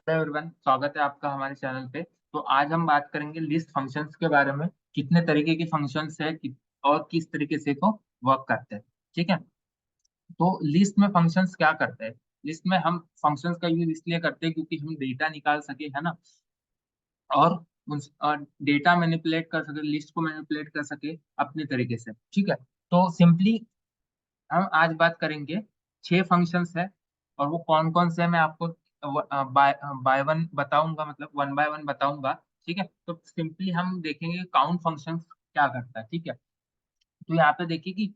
Hello everyone, स्वागत है आपका हमारे चैनल पे। तो आज हम बात करेंगे लिस्ट फंक्शंस के बारे में। कितने तरीके की फंक्शंस है और किस तरीके से को वर्क करते हैं। ठीक है। तो लिस्ट में फंक्शंस क्या करते हैं। लिस्ट में हम फंक्शंस का यूज इसलिए करते हैं क्योंकि हम डेटा निकाल सके, है ना। और डेटा मैनिपुलेट कर सके, लिस्ट को मैनिपुलेट कर सके अपने तरीके से। ठीक है। तो सिंपली हम आज बात करेंगे 6 फंक्शंस है। और वो कौन कौन से है मैं आपको बाय बाय वन बताऊंगा, मतलब वन बाय वन बताऊंगा। ठीक है। तो सिंपली हम देखेंगे काउंट फंक्शन क्या करता है। ठीक है। तो यहाँ पे देखिए कि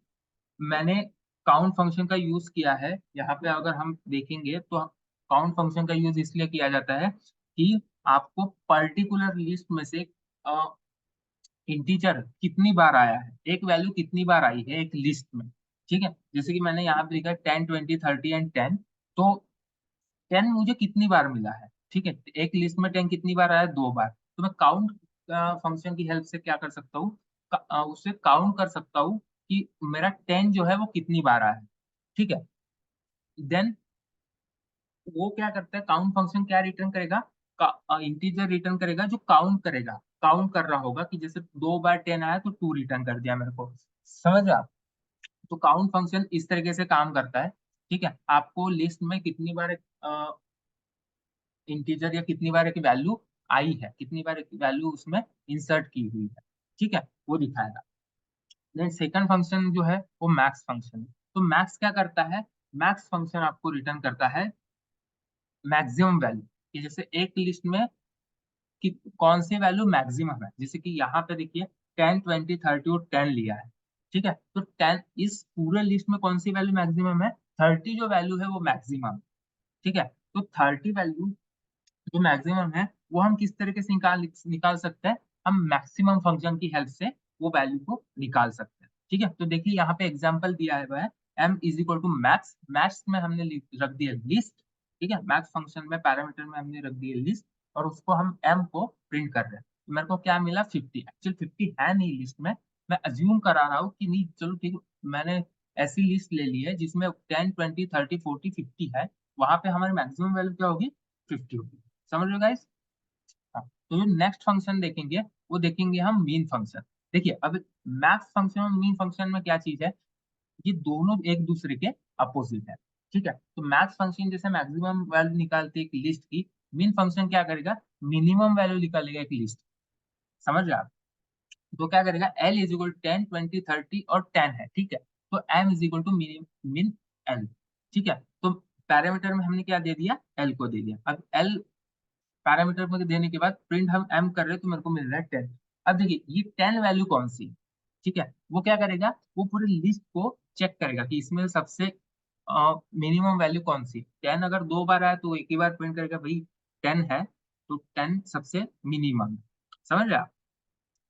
मैंने काउंट फंक्शन का यूज किया है। यहाँ पे अगर हम देखेंगे तो काउंट फंक्शन का यूज इसलिए किया जाता है कि आपको पर्टिकुलर लिस्ट में से इंटीजर कितनी बार आया है, एक वैल्यू कितनी बार आई है एक लिस्ट में। ठीक है। जैसे कि मैंने यहाँ पे लिखा है 10, 20, 30 एंड 10। तो 10 मुझे कितनी बार मिला है। ठीक है। एक लिस्ट में 10 कितनी बार आया, 2 बार। तो मैं काउंट फंक्शन की हेल्प से क्या कर सकता हूँ, उससे काउंट कर सकता हूँ कि मेरा 10 जो है वो कितनी बार आया है। ठीक है। देन वो क्या करता है, काउंट फंक्शन क्या रिटर्न करेगा, इंटीजर रिटर्न करेगा जो काउंट करेगा, काउंट कर रहा होगा कि जैसे 2 बार 10 आया तो 2 रिटर्न कर दिया मेरे को। समझ रहे आप। तो काउंट फंक्शन इस तरीके से काम करता है। ठीक है। आपको लिस्ट में कितनी बार इंटीजर या कितनी बार एक वैल्यू आई है, कितनी बार एक वैल्यू उसमें इंसर्ट की हुई है। ठीक है। वो दिखाएगा। देन सेकंड फंक्शन जो है वो मैक्स फंक्शन है। तो मैक्स क्या करता है, मैक्स फंक्शन आपको रिटर्न करता है मैक्सिमम वैल्यू, कि जैसे एक लिस्ट में कि कौन सी वैल्यू मैक्सिमम है। जैसे कि यहाँ पे देखिए 10, 20, 30 और 10 लिया है। ठीक है। तो 10 इस पूरे लिस्ट में कौन सी वैल्यू मैक्सिमम है, 30 जो वैल्यू है वो मैक्सिमम। ठीक है। तो 30 वैल्यू जो मैक्सिमम है वो हम किस तरीके से निकाल निकाल सकते हैं, हम मैक्सिमम फंक्शन की हेल्प से वो वैल्यू को निकाल सकते हैं। ठीक है। तो देखिए यहाँ पे एग्जांपल दिया है, वह है m is equal to max. Max में हमने रख दिया लिस्ट। ठीक है। मैक्स फंक्शन में पैरामीटर में हमने रख दिया लिस्ट, और उसको हम m को प्रिंट कर रहे हैं। तो मेरे को क्या मिला, 50। एक्चुअल 50 है नहीं लिस्ट में, मैं अज्यूम करा रहा हूँ कि नहीं, चलो ठीक है। मैंने ऐसी लिस्ट ले ली है जिसमें 10, 20, 30, 40, 50 है। वहां पे हमारी मैक्सिमम वैल्यू क्या होगी, 50 होगी। समझ रहे हो गाइस। हाँ। तो जो नेक्स्ट फंक्शन देखेंगे वो देखेंगे हम मीन फंक्शन। देखिए अब मैक्स फंक्शन और मीन फंक्शन में क्या चीज है, ये दोनों एक दूसरे के अपोजिट है। ठीक है। तो मैक्स फंक्शन जैसे मैक्सिमम वैल्यू निकालते हैं एक लिस्ट की, मीन फंक्शन क्या करेगा, मिनिमम वैल्यू निकालेगा एक लिस्ट। समझ रहे आप। तो क्या करेगा, एल इज इक्वल 10, 20, 30 और 10 है। ठीक है। तो एम इज इक्वल टू मिन एल। ठीक है। तो पैरामीटर में हमने क्या दे दिया, एल को दे दिया। अब एल पैरामीटर में देने के बाद प्रिंट हम एम कर रहे हैं तो मेरे को मिल रहा है 10। अब देखिए ये 10 वैल्यू कौन सी। ठीक है। वो क्या करेगा, वो पूरी लिस्ट को चेक करेगा कि इसमें सबसे मिनिमम वैल्यू कौन सी। 10 अगर 2 बार आया तो एक ही बार प्रिंट करेगा भाई 10 है, तो 10 सबसे मिनिमम। समझ रहे आप।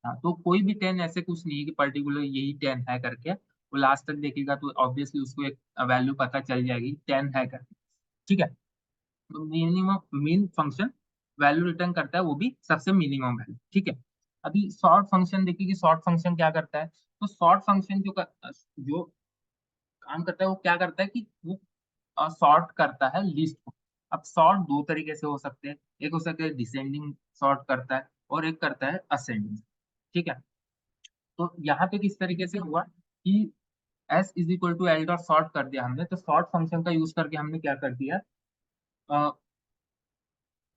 हाँ। तो कोई भी 10 ऐसे कुछ नहीं है कि पर्टिकुलर यही 10 है करके, वो लास्ट तक देखेगा तो ऑब्वियसली उसको एक वैल्यू पता चल जाएगी 10 है करके। ठीक है। तो minimum mean function value return करता है, वो भी सबसे मिनिमम वैल्यू। ठीक है। अभी सॉर्ट फंक्शन देखिए कि सॉर्ट फंक्शन क्या करता है। तो सॉर्ट फंक्शन जो काम करता है वो क्या करता है कि वो सॉर्ट करता है लिस्ट को। अब सॉर्ट दो तरीके से हो सकते हैं, एक हो सकता है डिसेंडिंग सॉर्ट करता है और एक करता है असेंडिंग। ठीक है। तो यहाँ पे किस तरीके से हुआ कि S is equal to L dot sort कर दिया हमने। तो सॉर्ट फंक्शन का यूज करके हमने क्या कर दिया,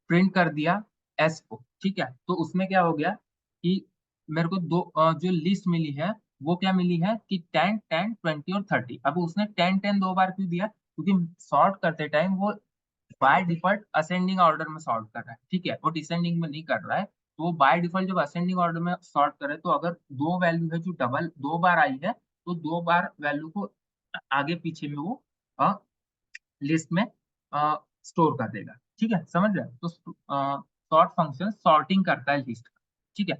प्रिंट कर दिया एस को। ठीक है। तो उसमें क्या हो गया कि मेरे को जो लिस्ट मिली है वो क्या मिली है कि 10, 10, 20 और 30। अब उसने 10, 10 2 बार क्यों दिया, क्योंकि सॉर्ट करते टाइम वो बाय डिफॉल्ट असेंडिंग ऑर्डर में सॉर्ट कर रहा है। ठीक है। वो डिसेंडिंग में नहीं कर रहा है। तो वो बाय डिफॉल्ट जब असेंडिंग ऑर्डर में सॉर्ट करे तो अगर दो वैल्यू है जो डबल 2 बार आई है तो 2 बार वैल्यू को आगे पीछे में वो लिस्ट में स्टोर कर देगा। ठीक है। समझ रहे हैं। तो सॉर्ट फंक्शन सॉर्टिंग करता है लिस्ट का। ठीक है।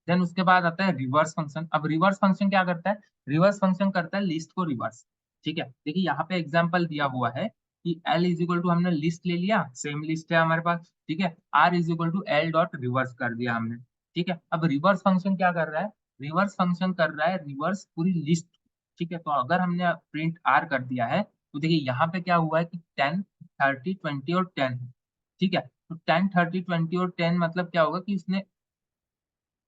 देन उसके बाद आता है रिवर्स फंक्शन। अब रिवर्स फंक्शन क्या करता है, रिवर्स फंक्शन करता है लिस्ट को रिवर्स। ठीक है। देखिए यहाँ पे एग्जांपल दिया हुआ है कि एल इज इक्वल टू हमने लिस्ट ले लिया, सेम लिस्ट है हमारे पास। ठीक है। R is equal to L dot reverse कर दिया हमने। ठीक है। अब रिवर्स फंक्शन क्या कर रहा है, रिवर्स फंक्शन कर रहा है रिवर्स पूरी लिस्ट। ठीक है। तो अगर हमने प्रिंट आर कर दिया है तो देखिए यहाँ पे क्या हुआ है कि 10, 30, 20 और 10 है। ठीक है। तो 10, 30, 20 और 10 मतलब क्या होगा कि उसने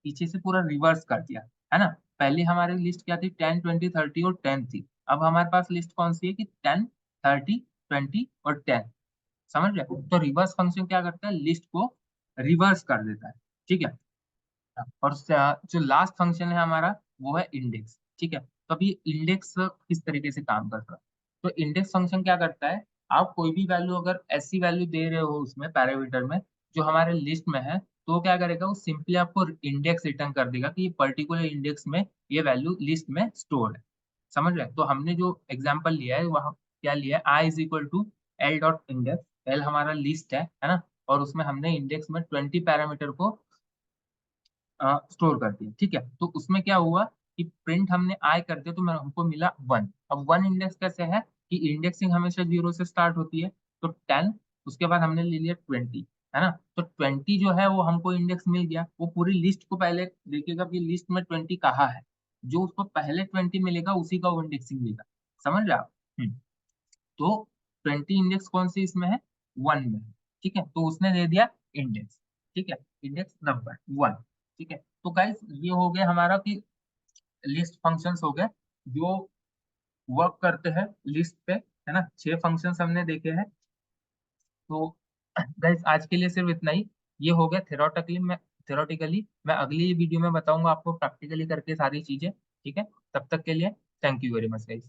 पीछे से पूरा रिवर्स कर दिया, है ना। पहले हमारी लिस्ट क्या थी, 10, 20, 30 और 10 थी। अब हमारे पास लिस्ट कौन सी है कि 10, 30, 20 और 10। समझ रहे हो? तो रिवर्स फंक्शन क्या करता है, लिस्ट को रिवर्स कर देता है। ठीक है। और जो लास्ट फंक्शन है हमारा वो है इंडेक्स। ठीक है। तो अभी इंडेक्स किस तरीके से काम करता है, तो इंडेक्स फंक्शन क्या करता है, आप कोई भी वैल्यू अगर ऐसी वैल्यू दे रहे हो उसमें पैरामीटर में जो हमारे लिस्ट में है, तो वो क्या करेगा, वो सिंपली आपको इंडेक्स रिटर्न कर देगा कि ये पर्टिकुलर इंडेक्स में ये वैल्यू लिस्ट में स्टोर है। समझ रहे हैं? तो हमने जो एग्जाम्पल लिया है वहाँ क्या लिया है, I is equal to L dot index. L हमारा लिस्ट है ना, और उसमें हमने इंडेक्स में 20 पैरामीटर को स्टोर कर दिया। ठीक है। तो उसमें क्या हुआ कि प्रिंट हमने आई कर दिया तो हमको मिला 1। अब 1 इंडेक्स कैसे है कि इंडेक्सिंग हमेशा 0 से स्टार्ट होती है। तो 10, उसके बाद हमने ले लिया 20, है ना। तो 20 जो है वो हमको इंडेक्स मिल गया। वो पूरी लिस्ट को पहले देखिएगा कि लिस्ट में 20 कहाँ है, जो उसको पहले 20 मिलेगा उसी का वो इंडेक्सिंग मिलेगा। समझ रहे आप? तो 20 इंडेक्स कौन सी इसमें है, 1 में है। ठीक है। तो उसने दे दिया इंडेक्स। ठीक है। Index number 1। ठीक है। तो गाइस ये हो गया हमारा कि लिस्ट फंक्शंस हो गए जो वर्क करते हैं लिस्ट पे, है ना। 6 फंक्शंस हमने देखे हैं। तो गाइस आज के लिए सिर्फ इतना ही। ये हो गया थेरोटिकली मैं अगली वीडियो में बताऊंगा आपको प्रैक्टिकली करके सारी चीजें। ठीक है। तब तक के लिए thank you very much guys.